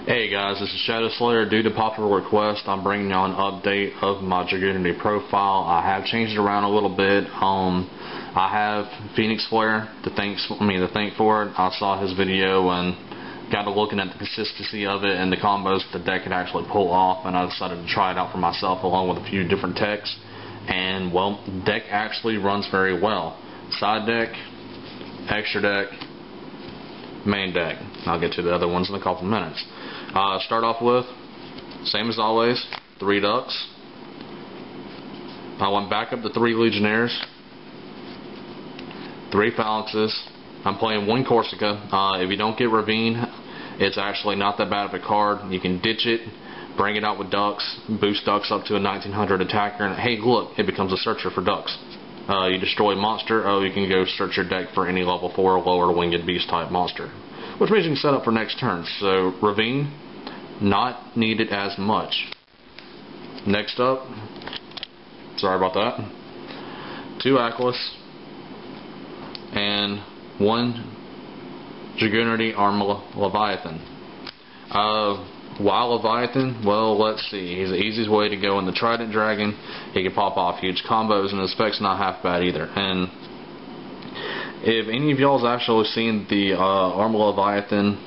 Hey guys, this is Shadow Slayer. Due to popular request, I'm bringing you an update of my Dragunity profile. I have changed it around a little bit. I have PheonixFlare to thank for it. I saw his video and got to looking at the consistency of it and the combos the deck could actually pull off, and I decided to try it out for myself along with a few different techs. And well, the deck actually runs very well. Side deck, extra deck, main deck. I'll get to the other ones in a couple minutes. Start off with, same as always, 3 ducks. I went back up to 3 legionnaires, 3 phalanxes. I'm playing 1 Corsica. If you don't get ravine, it's actually not that bad of a card. You can ditch it, bring it out with ducks, boost ducks up to a 1900 attacker, and hey look, it becomes a searcher for ducks. You destroy a monster, you can go search your deck for any level 4 or lower winged beast type monster, which means you can set up for next turn. So ravine, not needed as much. Next up, sorry about that, 2 Atlas and 1 Dragunity Leviathan. Why Leviathan? Well, let's see. He's the easiest way to go in the Trident Dragon. He can pop off huge combos, and his spec's not half bad either. And if any of y'all's actually seen the Armor Leviathan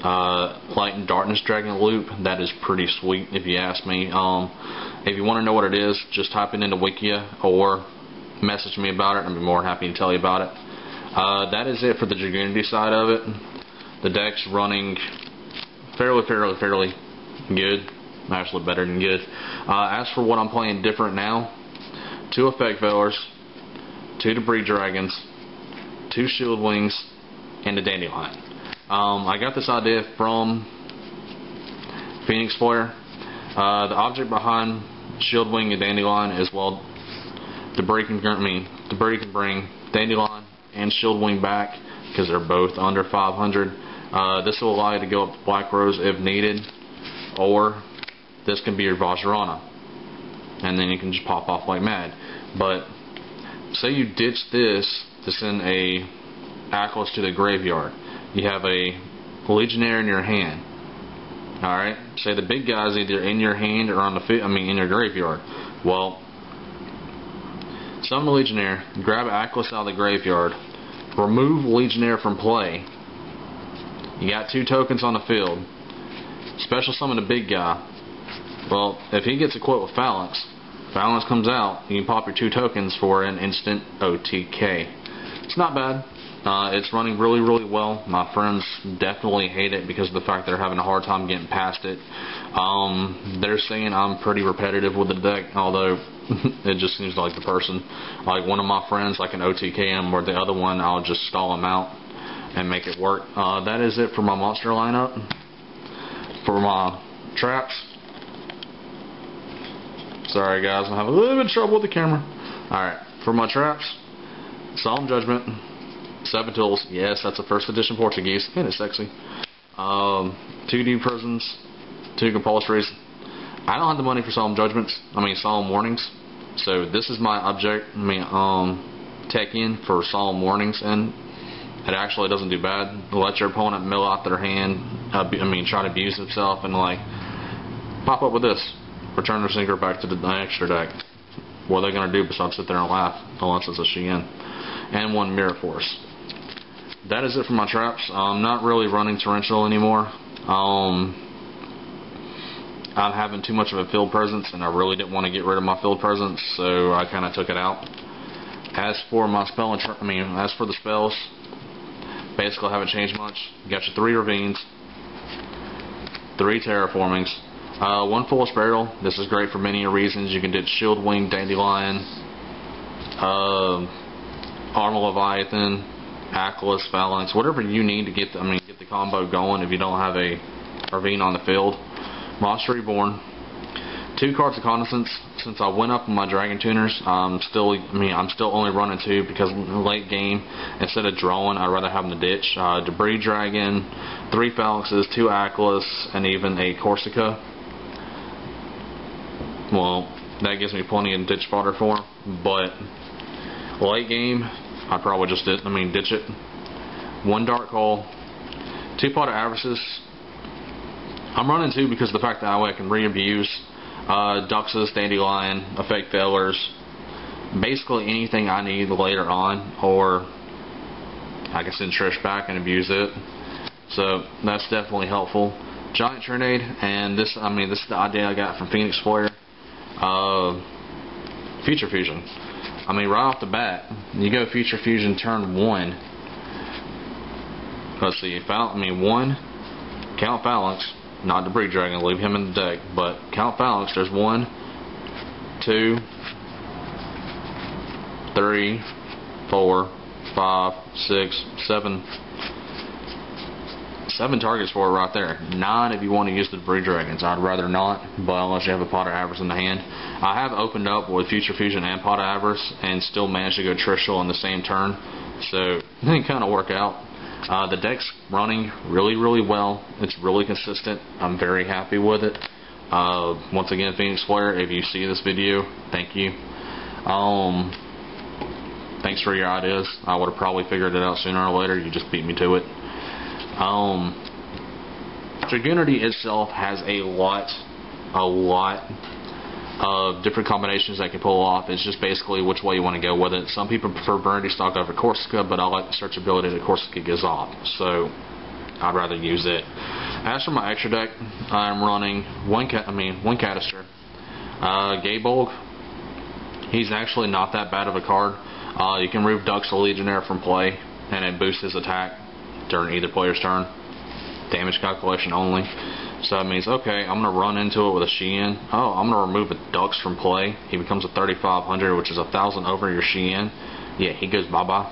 Light and Darkness Dragon loop, that is pretty sweet if you ask me. If you want to know what it is, just type it into Wikia or message me about it. I'd be more than happy to tell you about it. That is it for the Dragunity side of it. The deck's running fairly good. Actually better than good. As for what I'm playing different now, 2 Effect Veilers, 2 Debris Dragons, 2 Shield Wings, and a Dandelion. I got this idea from PheonixFlare. The object behind Shield Wing and Dandelion is, well, Debris can bring Dandelion and Shield Wing back because they're both under 500. This will allow you to go up to Black Rose if needed, or this can be your Vajrana, and then you can just pop off like mad. But say you ditch this to send a Atlas to the graveyard. You have a Legionnaire in your hand. Alright? Say the big guy's either in your hand or on the in your graveyard. Well, summon a Legionnaire, grab Atlas out of the graveyard, remove Legionnaire from play. You got 2 tokens on the field. Special summon the big guy. Well, if he gets equipped with Phalanx comes out, you can pop your 2 tokens for an instant OTK. It's not bad. It's running really well. My friends definitely hate it because of the fact they're having a hard time getting past it. They're saying I'm pretty repetitive with the deck, although it just seems like the person. Like one of my friends, I can OTK him, or the other one, I'll just stall him out and make it work. That is it for my monster lineup. For my traps, sorry guys, I'm having a little bit of trouble with the camera. Alright, for my traps, Solemn Judgment, 7 tools, yes, that's a 1st edition Portuguese, and it's sexy. 2 deep prisons, 2 compulsories. I don't have the money for Solemn Warnings, so this is my tech in for Solemn Warnings, and it actually doesn't do bad. Let your opponent mill out their hand, try to abuse himself, and like, pop up with this. Return their sinker back to the extra deck. What are they going to do besides sit there and laugh, unless it's a Shein. And 1 Mirror Force. That is it for my traps. I'm not really running Torrential anymore. I'm having too much of a field presence, and I really didn't want to get rid of my field presence, so I kind of took it out. As for my as for the spells, basically I haven't changed much. You got your 3 Ravines, 3 Terraformings, 1 Foolish Burial. This is great for many reasons. You can do Shield Wing, Dandelion, Armor Leviathan, Atlas, Phalanx, whatever you need to get the combo going if you don't have a Ravine on the field. Monster Reborn, 2 cards of Consistent. Since I went up in my Dragon Tuners, I'm still only running 2 because late game, instead of drawing, I'd rather have them to ditch. Debris Dragon, 3 Phalanxes, 2 Atlas, and even a Corsica. Well, that gives me plenty of ditch fodder for him, but late game, I probably just ditch it. 1 Dark Hole, 2 Pot of Avarices, I'm running 2 because of the fact that I can re-abuse Duxus, Dandelion, Effect Failures, basically anything I need later on, or I can send Trish back and abuse it. So that's definitely helpful. Giant Tornado, and this is the idea I got from PheonixFlare. Future Fusion. I mean, right off the bat, you go Future Fusion turn 1. Let's see, 1, count Phalanx, not Debris Dragon, leave him in the deck, but count Phalanx. There's 1, 2, 3, 4, 5, 6, 7. 7 targets for it right there. 9 if you want to use the Debris Dragons. I'd rather not, but unless you have a Pot of Avarice in the hand. I have opened up with Future Fusion and Pot of Avarice and still managed to go Trishul in the same turn, so it kind of work out. The deck's running really well. It's really consistent. I'm very happy with it. Once again, PheonixFlare, if you see this video, thank you. Thanks for your ideas. I would have probably figured it out sooner or later. You just beat me to it. Dragunity itself has a lot of different combinations that can pull off. It's just basically which way you want to go with it. Some people prefer Bernity stock over Corsica, but I like the search ability that Corsica gives off, so I'd rather use it. As for my extra deck, I'm running one Canister. Gabolg, he's actually not that bad of a card. You can remove Dux the Legionnaire from play, and it boosts his attack during either player's turn. Damage calculation only. So that means, okay, I'm going to run into it with a Shein. Oh, I'm going to remove a Dux from play. He becomes a 3,500, which is 1,000 over your Shein. Yeah, he goes bye-bye.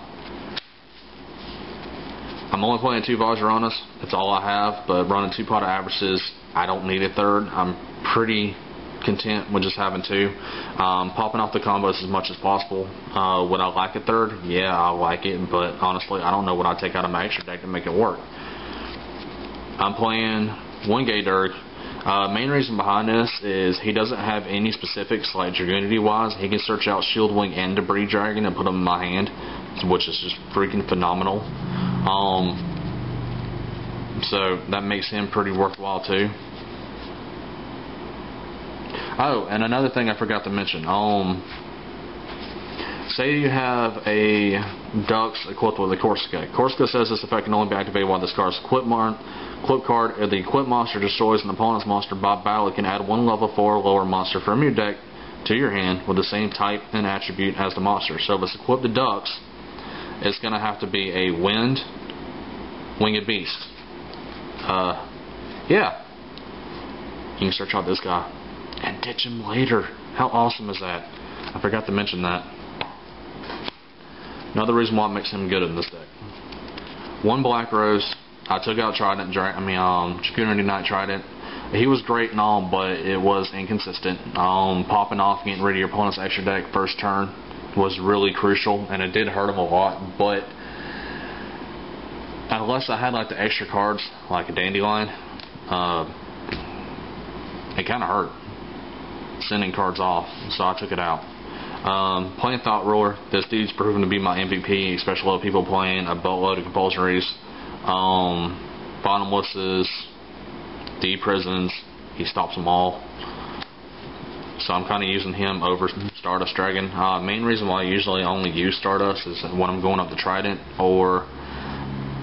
I'm only playing 2 Vajranas. That's all I have, but running 2 Pot of Avarices, I don't need a third. I'm pretty content with just having 2. Popping off the combos as much as possible. Would I like a third? Yeah, I like it, but honestly, I don't know what I'd take out of my extra deck to make it work. I'm playing 1 Gay Dirk. Main reason behind this is he doesn't have any specifics like Dragunity wise. He can search out Shield Wing and Debris Dragon and put them in my hand, which is just freaking phenomenal. So that makes him pretty worthwhile too. Oh, and another thing I forgot to mention. Say you have a Dux equipped with a Corsica. Corsica says this effect can only be activated while this card's equipped card. If the equipped monster destroys an opponent's monster by battle, it can add 1 level 4 or lower monster from your deck to your hand with the same type and attribute as the monster. So if it's equipped to Dux, it's going to have to be a Winged Beast. Yeah. You can search out this guy and ditch him later. How awesome is that? I forgot to mention that. Another reason why it makes him good in this deck. 1 Black Rose. I took out Trident, Dragunity Knight Trident. He was great and all, but it was inconsistent. Popping off, getting rid of your opponent's extra deck first turn was really crucial, and it did hurt him a lot. But unless I had like the extra cards, like a Dandelion, it kind of hurt sending cards off, so I took it out. Playing Thought Ruler, this dude's proven to be my MVP, especially with people playing a boatload of compulsories, bottomlesses, D-prisons. He stops them all. So I'm kind of using him over Stardust Dragon. Main reason why I usually only use Stardust is when I'm going up the Trident, or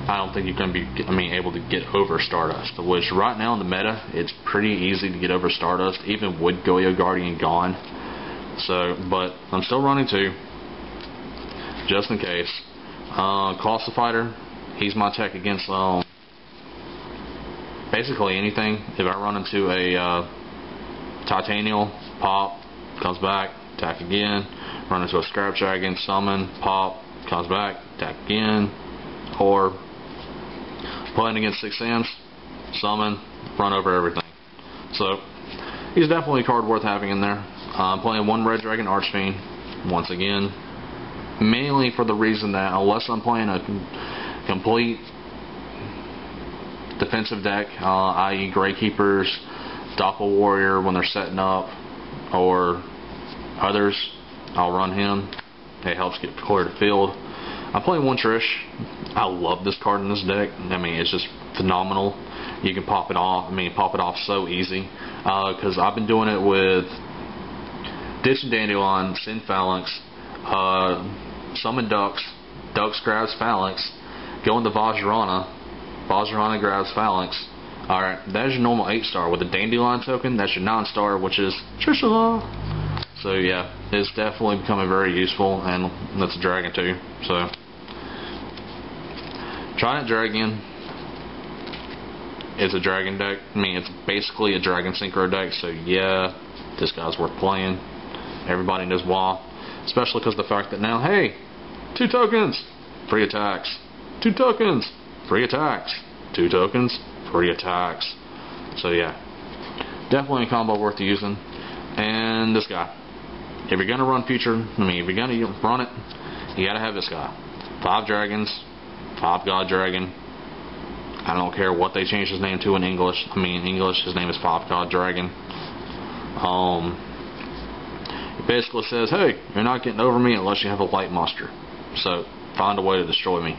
I don't think you're going to be able to get over Stardust, which right now in the meta, it's pretty easy to get over Stardust, even with Goyo Guardian gone. So, but I'm still running 2, just in case. Colossal Fighter, he's my tech against basically anything. If I run into a Titanial, pop, comes back, attack again. Run into a Scrap Dragon, summon, pop, comes back, attack again. Or playing against 6 Sams, summon, run over everything. So he's definitely a card worth having in there. I'm playing 1 Red Dragon Archfiend, once again, mainly for the reason that unless I'm playing a complete defensive deck, i.e. Greykeepers, Doppel Warrior when they're setting up, or others, I'll run him. It helps clear the field. I'm playing 1 Trish. I love this card in this deck. It's just phenomenal. You can pop it off. Pop it off so easy. Because I've been doing it with Ditch and Dandelion, Send Phalanx, Summon Ducks, Ducks grabs Phalanx, go into Vajrana, Vajrana grabs Phalanx. Alright, that's your normal 8-star. With the Dandelion token, that's your 9-star, which is Trishula. So yeah, it's definitely becoming very useful, and that's a dragon too. So Trident Dragon is a dragon deck. It's basically a dragon synchro deck. So yeah, this guy's worth playing. Everybody knows why, especially because the fact that now, hey, 2 tokens, free attacks. 2 tokens, free attacks. 2 tokens, free attacks. So yeah, definitely a combo worth using. And this guy, if you're gonna run future, if you're gonna run it, you gotta have this guy. 5 dragons, 5 god dragon. I don't care what they change his name to in English. In English, his name is 5 god dragon. It basically says, hey, you're not getting over me unless you have a light monster. So find a way to destroy me.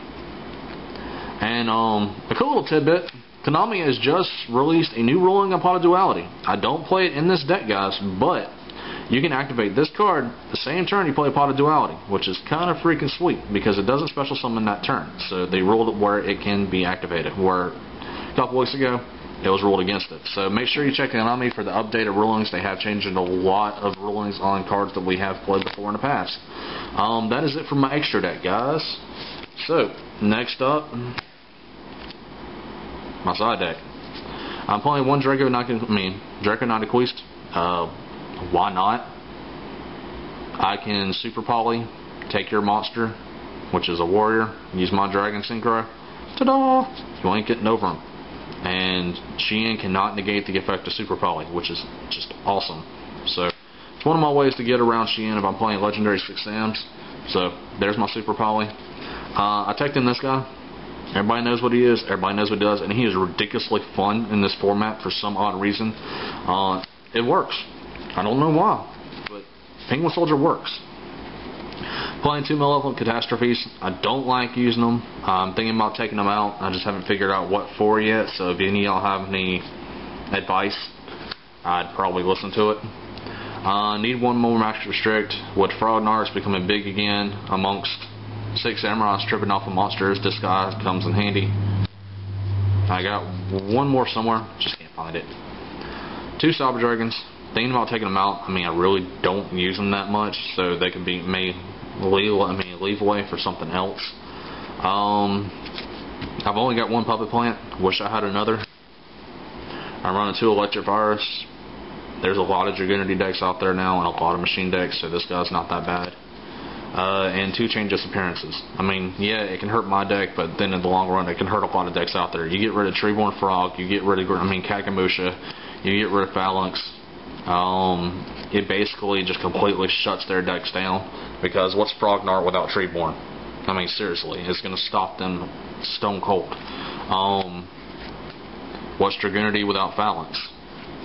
And a cool little tidbit, Konami has just released a new ruling on Pot of Duality. I don't play it in this deck, guys, but you can activate this card the same turn you play Pot of Duality, which is kind of freaking sweet because it doesn't special summon that turn. So they ruled it where it can be activated, where a couple weeks ago it was ruled against it. So make sure you check Konami for the updated rulings. They have changed a lot of rulings on cards that we have played before in the past. That is it for my extra deck, guys. So next up, my side deck. I'm playing one Dragunity Quest. Why not? I can Super Poly, take your monster, which is a warrior, use my Dragon Synchro. Ta-da! You ain't getting over him. And Xian cannot negate the effect of Super Poly, which is just awesome. So it's one of my ways to get around Xian if I'm playing Legendary 6 Sams. So there's my Super Poly. I teched in this guy. Everybody knows what he is. Everybody knows what he does. And he is ridiculously fun in this format for some odd reason. It works. I don't know why, but Penguin Soldier works. Playing 2 Malevolent Catastrophes. I don't like using them. I'm thinking about taking them out. I just haven't figured out what for yet. So if any of y'all have any advice, I'd probably listen to it. Need one more Max Restrict. With Frognarks becoming big again amongst 6 Samurais tripping off of monsters, this guy comes in handy. I got one more somewhere, just can't find it. 2 Cyber Dragons. Thinking about taking them out. I really don't use them that much, so they can be leave away for something else. I've only got 1 Puppet Plant. Wish I had another. I'm running 2 Electric Virus. There's a lot of Dragunity decks out there now and a lot of machine decks, so this guy's not that bad. And 2 Chain Disappearances. Yeah, it can hurt my deck, but then in the long run, it can hurt a lot of decks out there. You get rid of Treeborn Frog, you get rid of Kakamusha, you get rid of Phalanx. It basically just completely shuts their decks down, because what's Frognark without Treeborn? Seriously, it's going to stop them stone cold. What's Dragunity without Phalanx?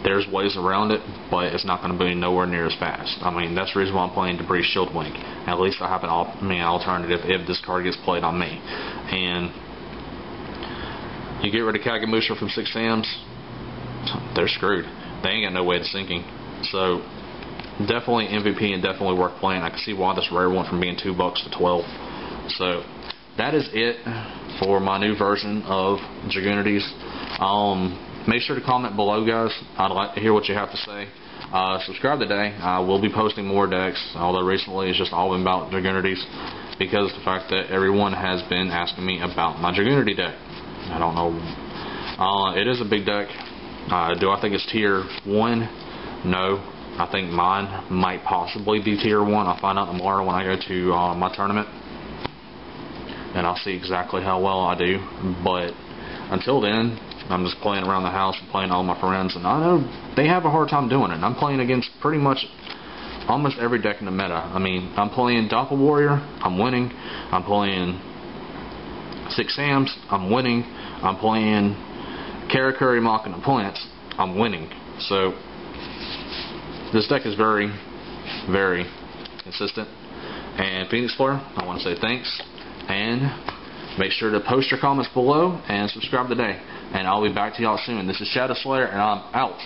There's ways around it, but it's not going to be nowhere near as fast. That's the reason why I'm playing Debris Shield Wing. At least I have an alternative if this card gets played on me. And you get rid of Kagamusha from 6 Sams, they're screwed. They ain't got no way of sinking. So definitely MVP and definitely worth playing. I can see why this rare went from being $2 to 12. So that is it for my new version of Dragunities. Make sure to comment below, guys. I'd like to hear what you have to say. Subscribe today. I will be posting more decks, although recently it's just all been about Dragunities, because of the fact that everyone has been asking me about my Dragunity deck. I don't know. It is a big deck. Do I think it's tier 1? No. I think mine might possibly be tier 1. I'll find out tomorrow when I go to my tournament, and I'll see exactly how well I do. But until then, I'm just playing around the house and playing all my friends, and I know they have a hard time doing it. I'm playing against pretty much almost every deck in the meta. I'm playing Doppel Warrior, I'm winning. I'm playing 6 Sams, I'm winning. I'm playing Karakuri Machina Plants, I'm winning. So this deck is very, very consistent. And PheonixFlare, I want to say thanks and Make sure to post your comments below and subscribe today. And I'll be back to y'all soon. This is Shadow Slayer, and I'm out.